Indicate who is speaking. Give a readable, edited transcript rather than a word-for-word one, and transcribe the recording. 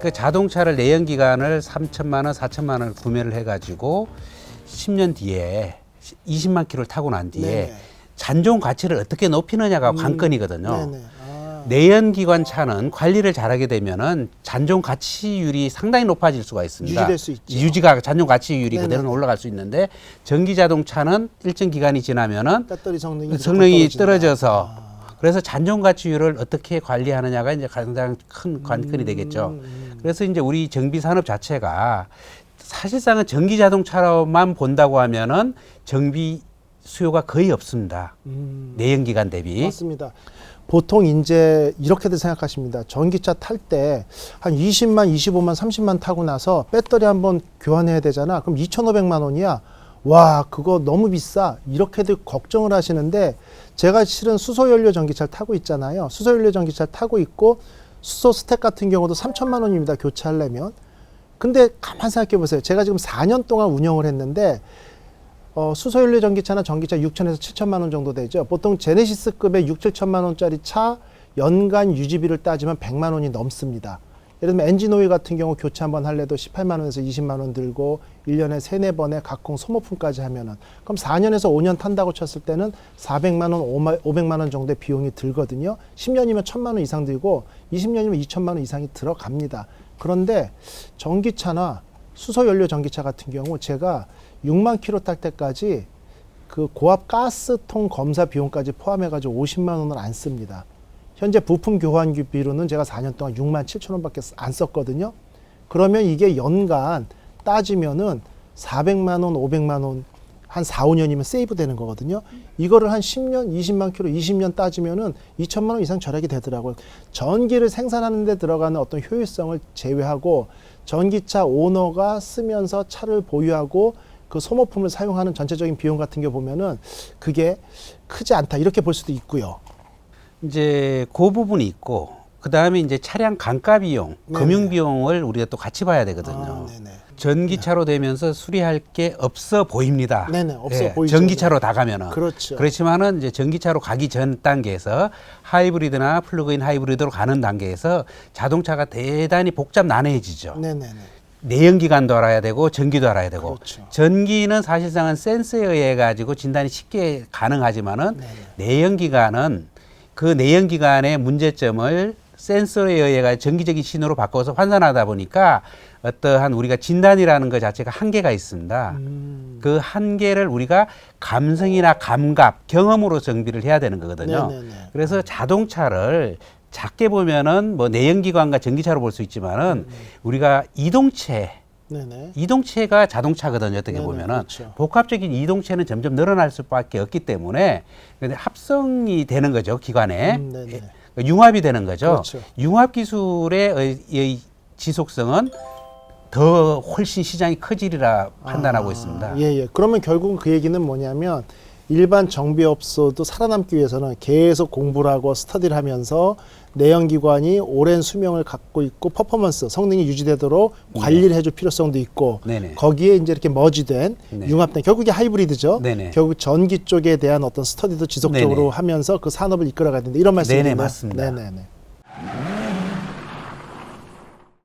Speaker 1: 그 자동차를 내연기관을 3천만 원, 4천만 원을 구매를 해가지고 10년 뒤에 20만 킬로를 타고 난 뒤에
Speaker 2: 네네.
Speaker 1: 잔존 가치를 어떻게 높이느냐가 관건이거든요.
Speaker 2: 네네. 아.
Speaker 1: 내연기관 차는 관리를 잘하게 되면은 잔존 가치율이 상당히 높아질 수가 있습니다.
Speaker 2: 유지될 수 있죠.
Speaker 1: 유지가 잔존 가치율이
Speaker 2: 네네.
Speaker 1: 그대로 올라갈 수 있는데 전기 자동차는 일정 기간이 지나면은
Speaker 2: 배터리 성능이
Speaker 1: 성능이
Speaker 2: 떨어진다.
Speaker 1: 떨어져서
Speaker 2: 아.
Speaker 1: 그래서 잔존 가치율을 어떻게 관리하느냐가 이제 가장 큰 관건이 되겠죠. 그래서 이제 우리 정비 산업 자체가 사실상은 전기 자동차로만 본다고 하면은 정비 수요가 거의 없습니다. 내연기관 대비.
Speaker 2: 맞습니다. 보통 이제 이렇게들 생각하십니다. 전기차 탈 때 한 20만, 25만, 30만 타고 나서 배터리 한번 교환해야 되잖아. 그럼 2,500만 원이야. 와, 그거 너무 비싸. 이렇게들 걱정을 하시는데 제가 실은 수소연료 전기차를 타고 있잖아요. 수소연료 전기차를 타고 있고 수소 스택 같은 경우도 3천만 원입니다. 교체하려면. 근데 가만 생각해 보세요. 제가 지금 4년 동안 운영을 했는데 수소연료 전기차나 전기차 6천에서 7천만 원 정도 되죠. 보통 제네시스급의 6, 7천만 원짜리 차 연간 유지비를 따지면 100만 원이 넘습니다. 예를 들면 엔진 오일 같은 경우 교체 한번 할래도 18만 원에서 20만 원 들고 1년에 3, 4번의 각종 소모품까지 하면은 그럼 4년에서 5년 탄다고 쳤을 때는 400만 원, 500만 원 정도의 비용이 들거든요. 10년이면 1000만 원 이상 들고 20년이면 2천만 원 이상이 들어갑니다. 그런데 전기차나 수소연료 전기차 같은 경우 제가 6만 킬로 탈 때까지 그 고압 가스통 검사 비용까지 포함해가지고 50만 원을 안 씁니다. 현재 부품 교환비로는 제가 4년 동안 6만 7천 원밖에 안 썼거든요. 그러면 이게 연간 따지면은 400만 원, 500만 원, 한 4, 5년이면 세이브 되는 거거든요. 이거를 한 10년, 20만 킬로, 20년 따지면은 2천만 원 이상 절약이 되더라고요. 전기를 생산하는 데 들어가는 어떤 효율성을 제외하고 전기차 오너가 쓰면서 차를 보유하고 그 소모품을 사용하는 전체적인 비용 같은 게 보면은 그게 크지 않다. 이렇게 볼 수도 있고요.
Speaker 1: 이제 그 부분이 있고 그 다음에 이제 차량 감가 비용,
Speaker 2: 네네.
Speaker 1: 금융 비용을 우리가 또 같이 봐야 되거든요.
Speaker 2: 아, 네네.
Speaker 1: 전기차로 되면서 수리할 게 없어 보입니다.
Speaker 2: 네네, 없어 보이죠.
Speaker 1: 전기차로 다 가면은.
Speaker 2: 그렇죠.
Speaker 1: 그렇지만은 이제 전기차로 가기 전 단계에서 하이브리드나 플러그인 하이브리드로 가는 단계에서 자동차가 대단히 복잡 난해해지죠.
Speaker 2: 네네네.
Speaker 1: 내연기관도 알아야 되고 전기도 알아야 되고
Speaker 2: 그렇죠.
Speaker 1: 전기는 사실상은 센서에 의해 가지고 진단이 쉽게 가능하지만은 내연기관은 그 내연기관의 문제점을 센서에 의해 전기적인 신호로 바꿔서 환산하다 보니까 어떠한 우리가 진단이라는 것 자체가 한계가 있습니다. 그 한계를 우리가 감성이나 감각, 경험으로 정비를 해야 되는 거거든요.
Speaker 2: 네네네.
Speaker 1: 그래서 자동차를 작게 보면은 뭐 내연기관과 전기차로 볼 수 있지만은 우리가
Speaker 2: 네네.
Speaker 1: 이동체가 자동차거든요. 어떻게
Speaker 2: 네네,
Speaker 1: 보면은
Speaker 2: 그렇죠.
Speaker 1: 복합적인 이동체는 점점 늘어날 수밖에 없기 때문에 근데 합성이 되는 거죠. 기관에
Speaker 2: 네네.
Speaker 1: 융합이 되는 거죠.
Speaker 2: 그렇죠.
Speaker 1: 융합 기술의 의 지속성은 더 훨씬 시장이 커지리라 판단하고 있습니다.
Speaker 2: 예. 그러면 결국은 그 얘기는 뭐냐면 일반 정비업소도 살아남기 위해서는 계속 공부를 하고 스터디를 하면서 내연기관이 오랜 수명을 갖고 있고 퍼포먼스, 성능이 유지되도록 관리를 해줄 필요성도 있고
Speaker 1: 네네.
Speaker 2: 거기에 이제 이렇게 머지된
Speaker 1: 네.
Speaker 2: 융합된 결국에 하이브리드죠.
Speaker 1: 네네.
Speaker 2: 결국 전기 쪽에 대한 어떤 스터디도 지속적으로
Speaker 1: 네네.
Speaker 2: 하면서 그 산업을 이끌어가야 된다. 이런 말씀이네요.
Speaker 1: 네네, 맞습니다.
Speaker 2: 네네네.